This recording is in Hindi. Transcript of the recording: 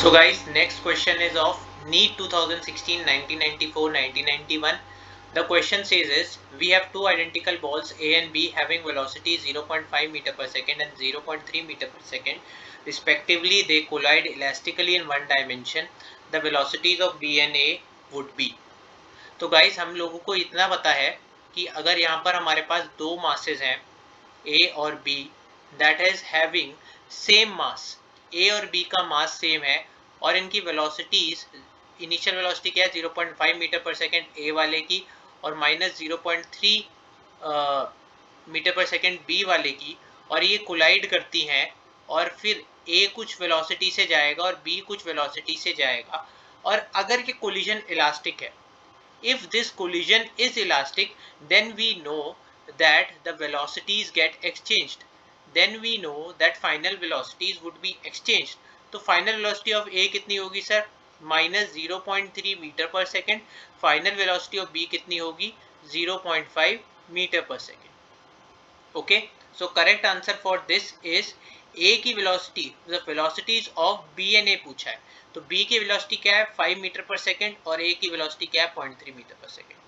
So guys, next question is of NEET 2016, 1994, 1991. The question says is, we have two identical balls A and B having velocity 0.5 meter per second and 0.3 meter per second. Respectively, they collide elastically in one dimension. The velocities of B and A would be. तो guys, हम लोगों को इतना पता है कि अगर यहाँ पर हमारे पास दो masses हैं A और B, that is having same mass, A और B का मास सेम है और इनकी वेलोसिटीज, इनिशियल वेलोसिटी क्या है 0.5 मीटर पर सेकेंड ए वाले की और माइनस 0.3 मीटर पर सेकेंड बी वाले की, और ये कोलाइड करती हैं और फिर ए कुछ वेलोसिटी से जाएगा और बी कुछ वेलोसिटी से जाएगा। और अगर ये कोलिजन इलास्टिक है, if this collision is elastic, then we know that the velocities get exchanged. Then we know that final velocities would be exchanged. तो final velocity of A कितनी होगी सर? माइनस 0.3 मीटर पर second. Final velocity of B कितनी होगी? 0.5 मीटर पर second. Okay, so correct answer for this is A की velocity, the velocities of B and A पूछा है, तो B की वेलोसिटी क्या है 5 मीटर पर सेकेंड और A की वेलोसिटी क्या है 0.3 मीटर पर सेकेंड.